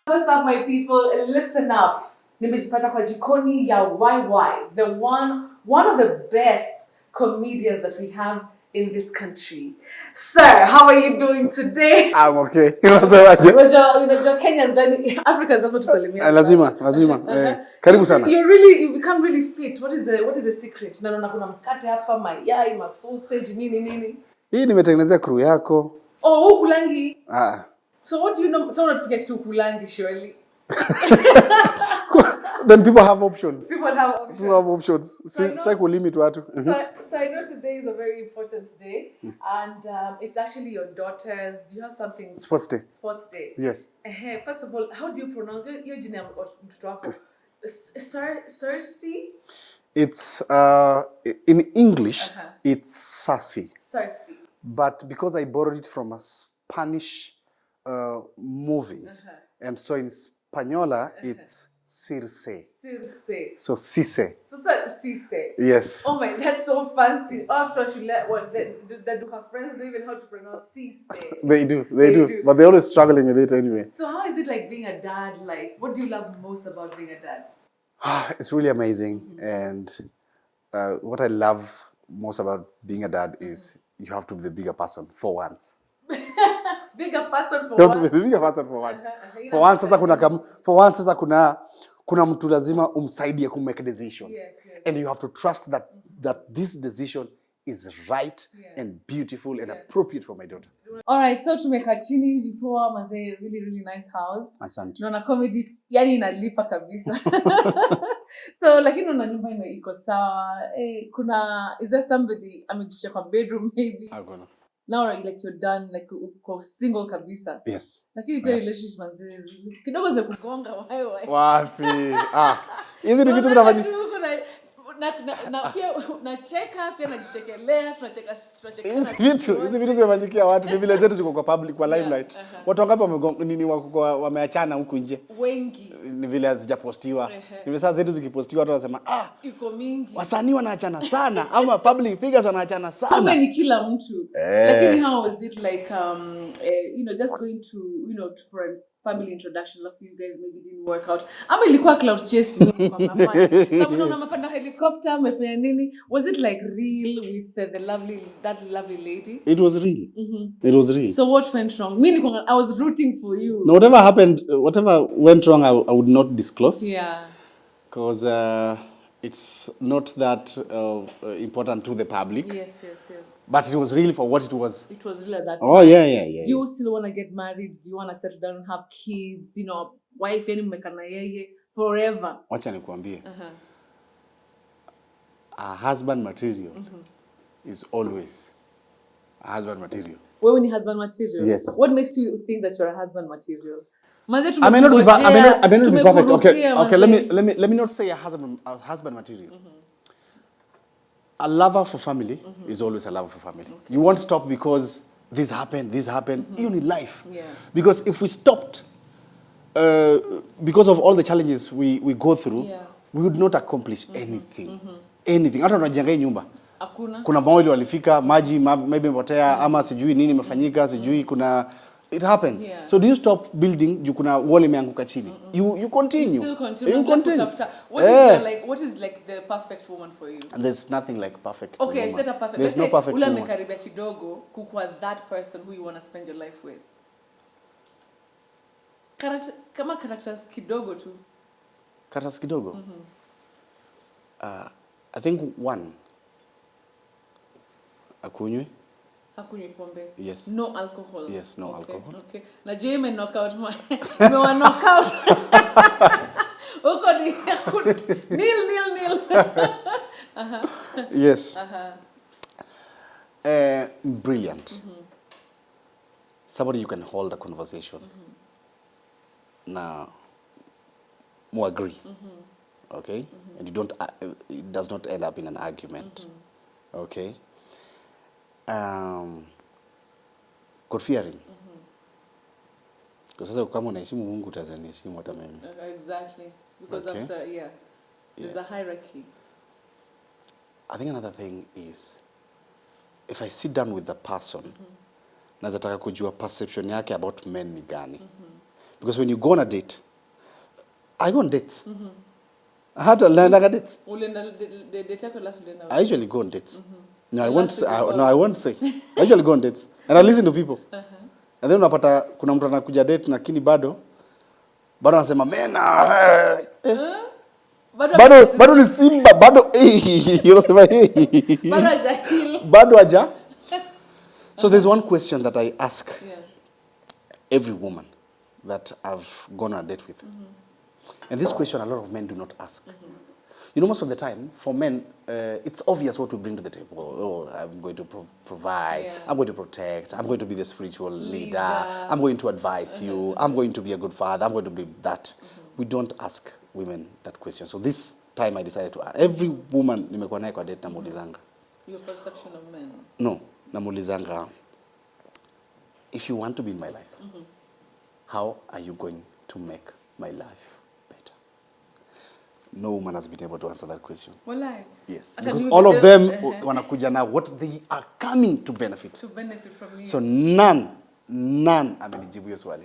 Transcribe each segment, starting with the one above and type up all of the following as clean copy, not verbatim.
What's up, my people? Listen up. Nimejipata kwa jikoni ya YY, the one of the best comedians that we have in this country. Sir, how are you doing today? I'm okay. Unajua Kenyans ndani Africans lazima tusalimia. Lazima. Karibu sana. You become really fit. What is the secret? Naona kuna mkate hapa, mayai, sausage, nini. Hii nimetengenezea crew yako. Oh, ukulangi. So what do you know? So unapika kitu ukulangi surely. Then people have options. People have options. Strike will limit watu. So I know today is a very important day, and it's actually your daughter's. You have something. Sports day. Sports day. Yes. First of all, how do you pronounce your jina mtoto wako? Cersei. It's in English. It's Sassy. Cersei. But because I borrowed it from a Spanish movie, and so in Spanyola it's Circe. So Cisse. Cisse. Yes. Oh my, that's so fancy. Oh, so she let what that do her friends know even how to pronounce Cisse. They do. But they're always struggling with it anyway. So how is it like being a dad? Like, what do you love most about being a dad? It's really amazing. And what I love most about being a dad is you have to be the bigger person for once. Bigger person for once. You have to be the bigger person for once. For once sasa kuna mtu lazima umsaidie ku make decisions. Yes. And you have to trust that this decision is right and beautiful and appropriate for my daughter. All right, so tumeka chini before manze, really nice house. Asante. Naona comedy yani inalipa kabisa. So lakini naona nyumba iko sawa. Is there somebody amejificha kwa bedroom maybe? Hakuna. Now like you're done, like uko single kabisa. Yes. Lakini pia relationship manze kidogo zimekugonga wewe. Wapi? Hizi ni vitu zinafanya na pia nacheka pia najichekelea tunacheka hizi vitu zinafanyikia watu. Ni vile zetu ziko kwa public kwa limelight. Watu wangapi wameachana huku nje? Wengi. Ni vile hazijapostiwa. Ni vile sasa zetu zikipostiwa watu wanasema iko mingi. Wasanii wanaachana sana ama public figures wanaachana sana. Kama ni kila mtu. Lakini how was it like just going to for a family introduction, a few guys maybe didn't work out. Ama ilikuwa cloud chasing kwa mnafanya. Sababu unaona mapanda helicopter umefanya nini? Was it like real with that lovely lady? It was real. It was real. So what went wrong? I was rooting for you. No, whatever went wrong I would not disclose. Yeah. Because it's not that important to the public. Yes. But it was really for what it was. It was really that. Oh, yeah. Do you still want to get married? Do you want to settle down and have kids? Wife yani mmekana yeye forever? Wacha nikuambie. A husband material is always a husband material. Wewe ni husband material? Yes. What makes you think that you're a husband material? I may not be perfect. Okay. Let me not say a husband material. A lover for family is always a lover for family. Okay. You won't stop because this happened. You need life. Yeah. Because if we stopped, because of all the challenges we go through, we would not accomplish anything. Anything. Hata unajenga nyumba. Hakuna. Kuna mawili walifika, maji maybe mpotea ama sijui nini imefanyika, sijui kuna. It happens. Yeah. So do you stop building juu kuna wall imeanguka chini? You continue. You still continue. What is like the perfect woman for you? And there's nothing like perfect. Okay, I said a perfect. There's no perfect woman. Ule mekaribia kidogo kukua that person who you want to spend your life with. Characters kidogo tu. Characters kidogo? I think one. Akunywe pombe. Yes. No alcohol. Yes, no alcohol. Okay. Na Jame knockout knockout. Uko ni nil. Yes. Brilliant. Somebody you can hold a conversation. Now, more agree. Okay? And it does not end up in an argument. Okay? God fearing. Because sasa kama unaheshimu Mungu utazaniheshimu hata mimi. Exactly. Because after there's a hierarchy. I think another thing is if I sit down with the person, nataka kujua perception yake about men ni gani. Because when you go on a date, I go on dates. I had to learn dates. I usually go on dates. No, I won't say. I won't say. I usually go on dates. And I listen to people. And then unapata kuna mtu anakuja date lakini bado anasema mena bado ni simba bado unasema bado aja. So there's one question that I ask every woman that I've gone on a date with. And this question a lot of men do not ask. You know, most of the time, for men, it's obvious what we bring to the table. Oh, I'm going to provide, I'm going to protect, I'm going to be the spiritual leader, I'm going to advise you, I'm going to be a good father, I'm going to be that. We don't ask women that question. So this time I decided to ask. Every woman nimekuwa naye kwa date namuulizanga. Your perception of men? No, namuulizanga, if you want to be in my life, how are you going to make my life? No woman has been able to answer that question. Walai. Yes. Because all of them wanakuja now what they are coming to benefit. To benefit from you. So none amenijibu hiyo swali.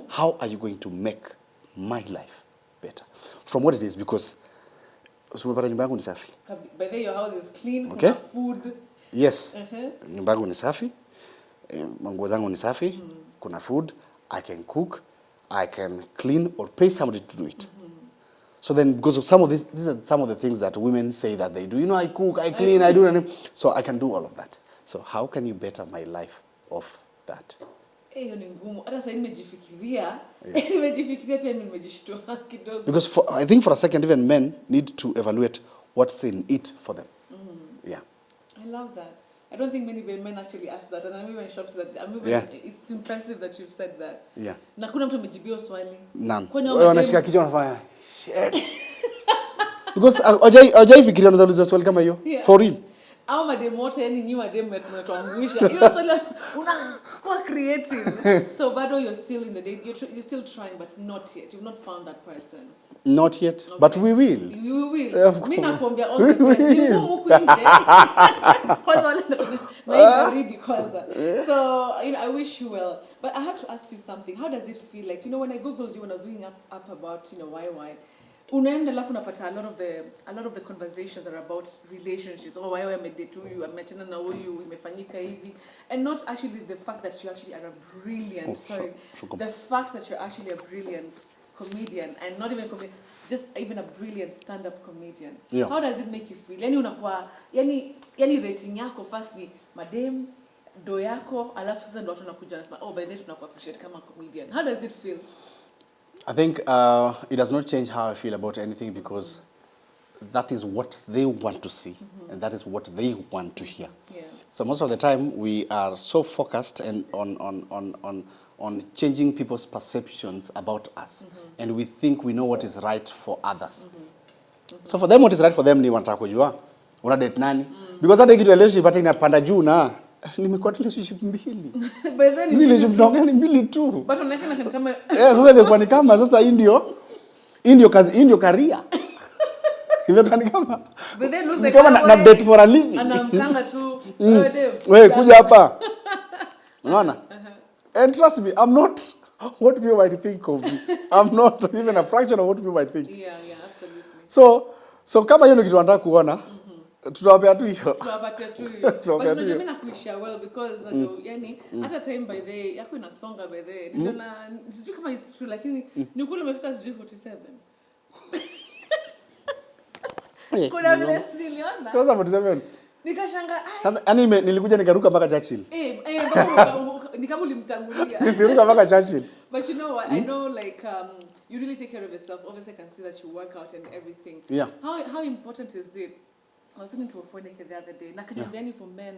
How are you going to make my life better? From what it is, because umepata nyumba yangu ni safi. By the way, your house is clean, okay? Kuna food. Yes. Nyumba yangu ni safi. Manguo zangu ni safi. Kuna food. I can cook. I can clean or pay somebody to do it. So then, because of some of these are some of the things that women say that they do. You know, I cook, I clean, I do anything. So I can do all of that. So how can you better my life of that? Because I think for a second, even men need to evaluate what's in it for them. Yeah. I love that. I don't think many men actually ask that, and I'm even shocked that it's impressive that you've said that. Yeah. Nakuna mtu amejibia swali. None. Wewe unashika kichwa unafanya shit. Because ajai fikiria unaweza swali kama hiyo. For real. Au madem wote yani nyinyi madem mnatuangusha. Hiyo swali unakuwa creative. So bado you're still in the date. You're still trying, but not yet. You've not found that person. Not yet, okay. But we will. You will. Of course. Mimi nakwambia all the best. Ni ngumu kuinje. Kwanza wale na kwanza. So, I wish you well. But I have to ask you something. How does it feel like, when I googled you when I was doing up about, why unaenda alafu unapata a lot of the conversations are about relationships. Oh, why amedate huyu, ameachana na huyu, imefanyika hivi. And not actually the fact that you actually are a brilliant, the fact that you're actually a brilliant comedian, and not even comedian, just even a brilliant stand-up comedian. Yeah. How does it make you feel? Yani unakuwa, yani rating yako first ni madem, do yako, alafu sasa ndo watu wanakuja nasema, oh, by then tunakuwa appreciate kama comedian. How does it feel? I think it does not change how I feel about anything, because that is what they want to see, and that is what they want to hear. Yeah. So most of the time we are so focused and on changing people's perceptions about us, and we think we know what is right for others. So for them, what is right for them ni wanataka kujua una date nani, because hata kitu relationship hata inapanda juu na nimekuwa relationship mbili. Zile jumtonga ni mbili tu. But unaona kama sasa imekuwa ni kama sasa hii ndio kazi, hii ndio career. Imekuwa ni kama na date for a living. Anamkanga tu wewe kuja hapa. Unaona? And trust me, I'm not what people might think of me. I'm not even a fraction of what people might think. Yeah, absolutely. So kama hiyo ndio kitu nataka kuona, tutawapea tu hiyo. Tunapatia tu hiyo. But mimi nakuisha well because yani hata time by the yako inasonga by the ndio na sijui kama it's true, lakini ni kule umefika sijui 47. Kuna vile niliona. Sasa 47. Nikashanga sasa yani nilikuja nikaruka mpaka Churchill. Ni kama ulimtangulia. Niliruka mpaka Churchill. But you know what? I know like you really take care of yourself. Obviously I can see that you work out and everything. Yeah. How important is it? I was talking to a friend the other day. Nakanyambiani for men,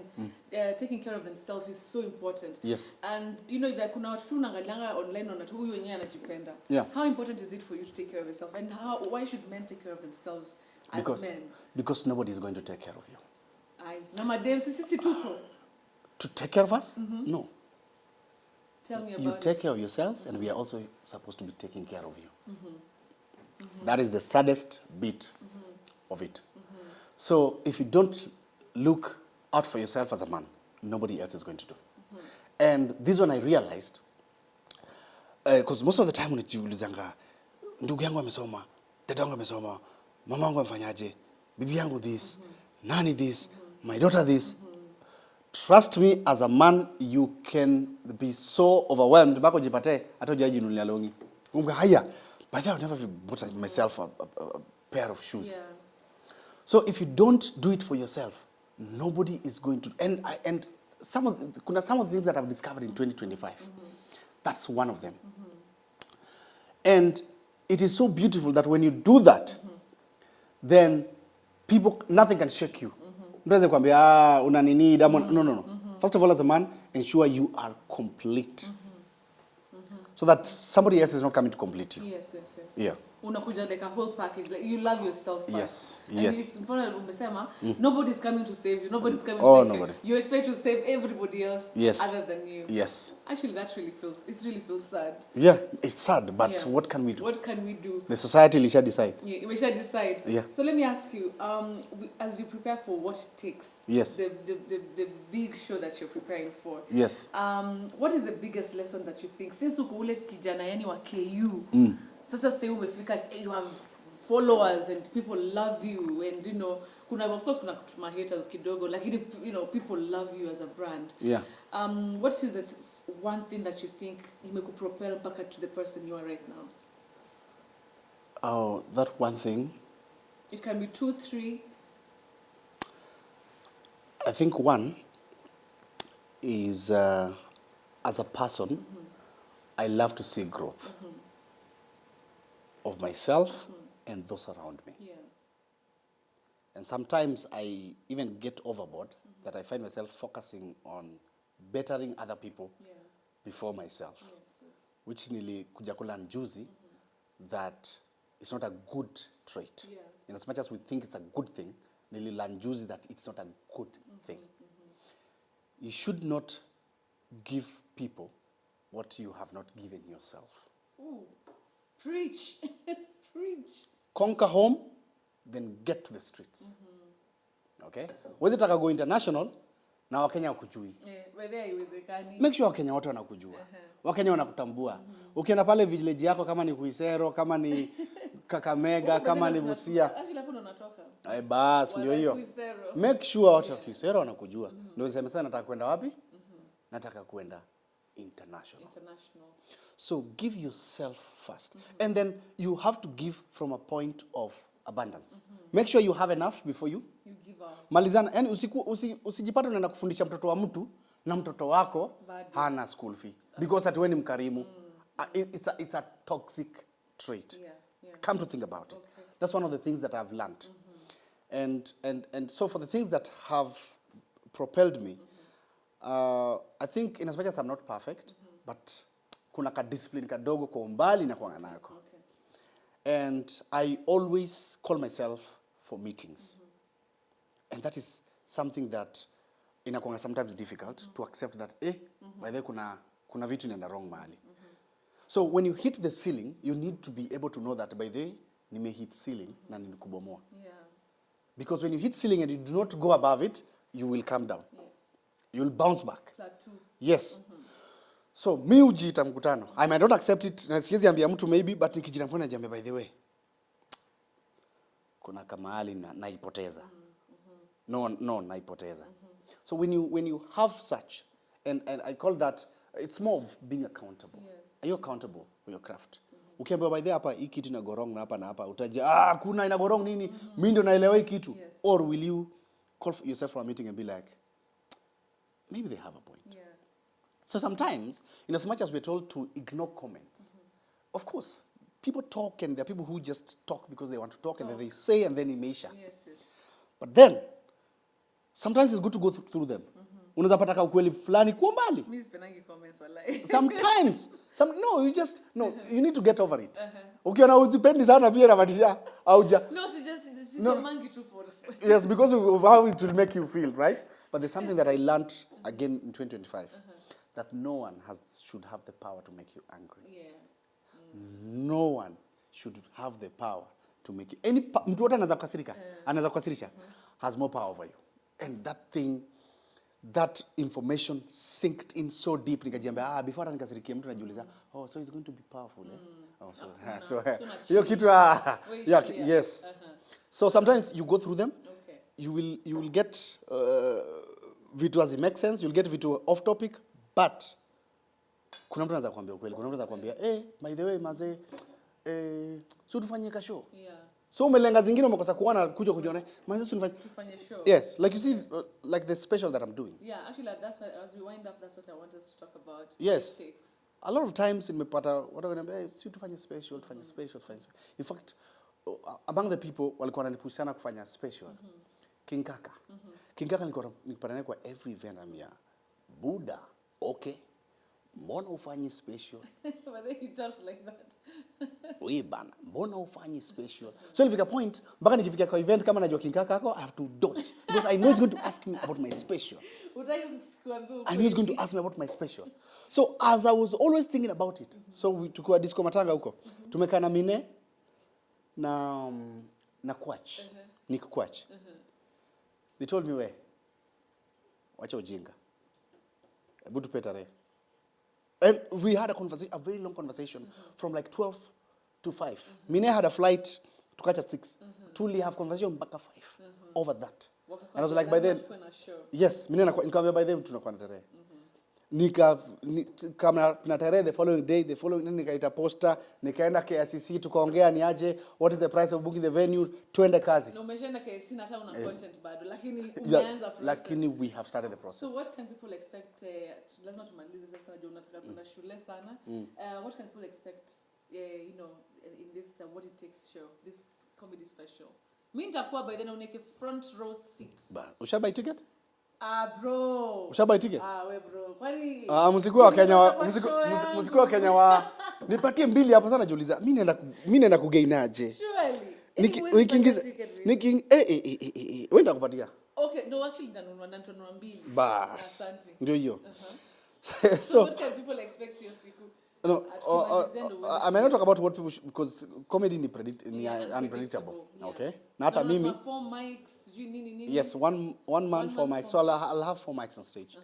taking care of themselves is so important. Yes. And there kuna watu tu unaangalianga online na tu huyu wenyewe anajipenda. Yeah. How important is it for you to take care of yourself? And why should men take care of themselves as men? Because nobody is going to take care of you. Na madem sisi tupo. To take care of us? No. Tell me about you take care of yourselves, and we are also supposed to be taking care of you. That is the saddest bit of it. So if you don't look out for yourself as a man, nobody else is going to do. And this one I realized, Because most of the time unajiulizanga, ndugu yangu amesoma, dada yangu amesoma, mama yangu amefanyaje, bibi yangu this, nani this, my daughter this. Trust me, as a man, you can be so overwhelmed. Bako jipate, ato jaji nunulia longi. Haya, by the way, I've never bought myself a pair of shoes. Yeah. So if you don't do it for yourself, nobody is going to. And some of the things that I've discovered in 2025. That's one of them. And it is so beautiful that when you do that, then nothing can shake you. No. First of all, as a man, ensure you are complete. So that somebody else is not coming to complete you. Yes. Yeah. Unakuja like a whole package, like you love yourself first. Yes. And it's important umesema, nobody's coming to save you, nobody's coming to Oh, save nobody. you. You expect to save everybody else Yes. other than you. Yes. Actually, it really feels sad. Yeah, it's sad, but Yeah. what can we do? What can we do? The society will decide. Yeah, we should decide. Yeah. So let me ask you, as you prepare for what it takes, Yes. the big show that you're preparing for, Yes. what is the biggest lesson that you think? Since uko ule kijana yani wa KU, sasa say umefika, you have followers and people love you, and of course kuna haters kidogo, lakini people love you as a brand. Yeah. What is the one thing that you think imekupropel mpaka to the person you are right now? Oh, that one thing. It can be 2, 3. I think one is, as a person, I love to see growth of myself and those around me. Yeah. And sometimes I even get overboard that I find myself focusing on bettering other people before myself. Yes. Which nili kuja kulearn juzi that it's not a good trait. Yeah. In as much as we think it's a good thing, nili learn juzi that it's not a good thing. You should not give people what you have not given yourself. Ooh, preach. Preach. Conquer home, then get to the streets. Okay? Wezi taka go international, na Wakenya wakujui. Make sure Wakenya wote wanakujua. Wakenya wanakutambua. Ukienda pale village yako kama ni Kuisero, kama ni Kakamega, kama ni Busia. Actually hapo ndo natoka. Bas, ndio hiyo. Make sure watu wa Kuisero wanakujua. Ndio sema sana nataka kwenda wapi? Nataka kwenda international. So give yourself first. And then you have to give from a point of abundance. Make sure you have enough before you give up. Malizana, yani usijipata unaenda kufundisha mtoto wa mtu na mtoto wako hana school fee because ati wewe ni mkarimu. It's a toxic trait. Yeah. Come to think about it. Okay. That's one of the things that I've learned. And so for the things that have propelled me, I think in as much as I'm not perfect, but kuna ka discipline kadogo kwa umbali na kwa nako. And I always call myself for meetings. And that is something that inakuanga sometimes difficult to accept that by the kuna vitu inaenda wrong mahali. So when you hit the ceiling, you need to be able to know that by the way, nime hit ceiling na nilikubomoa. Yeah. Because when you hit ceiling and you do not go above it, you will come down. Yes. You will bounce back. Plateau. Yes. So mi ujiita mkutano. I might not accept it. Na siwezi ambia mtu maybe, but nikijina mpona jambe by the way. Kuna kamahali naipoteza. No, naipoteza. So when you have such, and I call that, it's more of being accountable. Yes. Are you accountable for your craft? Ukiambiwa by the hapa hii kitu ina go wrong na hapa utaja kuna ina go wrong nini? Mimi ndo naelewa hii kitu. Yes. Or will you call yourself for a meeting and be like, maybe they have a point. Yeah. So sometimes, in as much as we're told to ignore comments, of course, people talk and there are people who just talk because they want to talk and then they say and then imeisha. Yes. But then, sometimes it's good to go through them. Unaweza pata ka ukweli fulani kwa mbali. Mimi sipendangi comments wallahi. Sometimes, you need to get over it. Ukiona uzipendi sana pia nabatisha auja. No, sisomangi tu for. Yes, because of how it will make you feel, right? But there's something that I learned again in 2025. That no one should have the power to make you angry. Yeah. No one should have the power to make you. Mtu wote anaweza kukasirika, anaweza kukasirisha, has more power over you. And that thing, that information sinked in so deep. Nikajiambia, before nikasirikia mtu najiuliza, oh, so it's going to be powerful. Oh, hiyo kitu, yes. So sometimes you go through them. Okay. You will get vitu as it makes sense. You'll get vitu off topic, but kuna mtu anaweza kuambia ukweli. Kuna mtu anaweza kuambia, by the way, maze, so tufanye ka show. Yeah. So umelenga zingine umekosa kuona kuja kujiona, maze so tufanye show. Yes, like you see, like the special that I'm doing. Yeah, actually that's what, as we wind up, that's what I want us to talk about. Yes. A lot of times nimepata watu wananiambia, so tufanye special, tufanye special. In fact, among the people walikuwa wananipushana kufanya special. King Kaka. King Kaka nilikuwa nikipata naye kwa every event amia. Buddha, okay. Mbona ufanye special? But then he talks like that. Wewe bana, mbona ufanye special? So nilifika point, mpaka nikifika kwa event kama najua King Kaka I have to dodge. Because I know he's going to ask me about my special. I know he's going to ask me about my special. So as I was always thinking about it, so we tukua disco matanga huko. Tumekaa na Mine na Kwach. Nick Kwach. They told me, we, wacha ujinga. Hebu tupe tarehe. And we had a very long conversation from like 12 to 5. Mine had a flight to catch at 6. Truly have conversation back at 5 over that. And I was like, by then, yes, Mine nikamwambia by then tunakuwa na tarehe. Kama na tarehe the following day, nikaita poster, nikaenda KICC tukaongea ni aje, what is the price of booking the venue, tuende kazi. No, umeshaenda KICC na hata una content bado, lakini umeanza process. Lakini we have started the process. So what can people expect, lazima tumalize sasa najua unataka kwenda shule sana. What can people expect, you know, in this What It Takes show, this comedy special? Mimi nitakuwa by then uneke front row seat. Ushabuy ticket? Bro. Ushabuy ticket? We bro. Kwani muziki wa Kenya wa nipatie mbili hapo sana najiuliza. Mimi naenda kugainaje? Surely. Nikiingiza wewe nitakupatia. Okay, no actually ndanunua mbili. Asante. Ndio hiyo. So what can people expect your siku? No, I may not talk about what people because comedy is unpredictable. Yeah. Okay. Na hata mimi 4 mics, nini. Yes, one man for mics. So I'll have 4 mics on stage.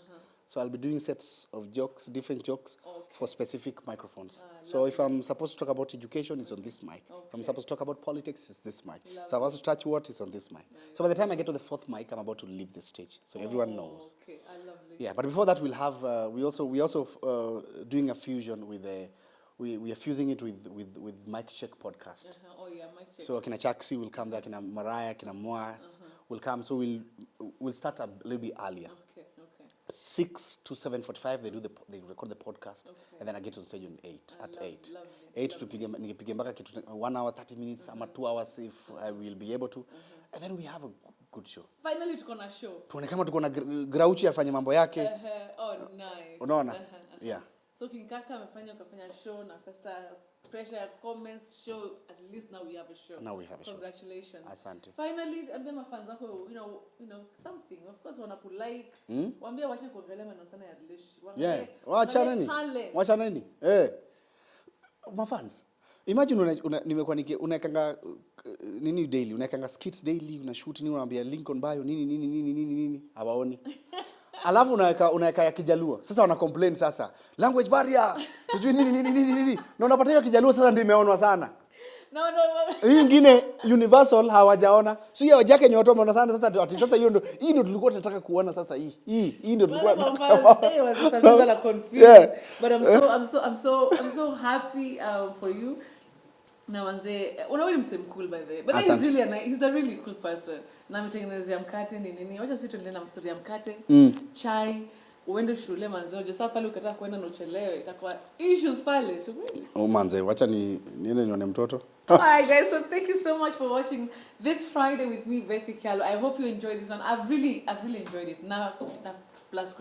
So I'll be doing sets of jokes, different jokes for specific microphones. So if I'm supposed to talk about education, it's on this mic. If I'm supposed to talk about politics, it's this mic. If I'm supposed to touch what, it's on this mic. So by the time I get to the 4th mic, I'm about to leave the stage. So everyone knows. Okay, I love it. Yeah, but before that, we'll have we also doing a fusion with we are fusing it with Mic Check podcast. Oh yeah, Mic Check. So kina Chaksi will come there, kina Mariah, kina Moas will come. So we'll start a little bit earlier. Okay. 6 to 7:45 they record the podcast, and then I get on stage on 8 at 8. 8 to nipige mpaka kitu 1 hour 30 minutes ama 2 hours if I will be able to, and then we have a good show. Finally tuko na show. Tuone kama tuko na Grouchy afanye mambo yake. Oh nice. Unaona? Yeah. So King Kaka ukafanya show na sasa pressure comments show, at least now we have a show. Congratulations. Asante. Finally, ambia mafans wako, you know something. Of course like waambie waache kuongelea maneno sana ya relationship. Yeah. Wacha nini? Mafans. Imagine nimekuwa unaekanga nini daily, unaekanga skits daily, una shoot nini, unaambia Lincoln bio nini hawaoni. Alafu unaeka ya Kijaluo. Sasa wana complain sasa. Language barrier. Sijui nini. Na unapata hiyo Kijaluo sasa ndio imeonwa sana. No. Hii nyingine universal hawajaona. So hiyo wajake yenye watu wameona sana sasa hiyo ndio tulikuwa tunataka kuona sasa hii. Hii ndio tulikuwa tunataka confused. Yeah. But I'm so happy for you. Na wanze unawili msem cool by the way, but he's a really cool person. Na mtengenezea mkate nini wacha sisi tuendelee na story ya mkate, chai, uende shule manze unajua sasa pale ukataka kwenda na uchelewe itakuwa issues pale, so manze wacha niende nione mtoto. Alright guys, so thank you so much for watching this Friday with me Bessie Kialo. I hope you enjoyed this one. I've really enjoyed it. Now plus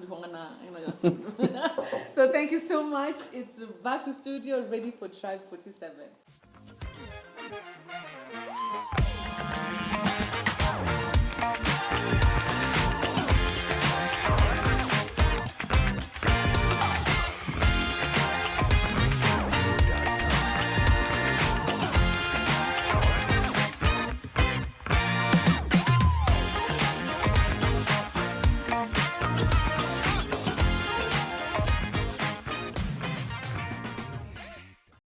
so thank you so much. It's back to studio ready for Tribe 47.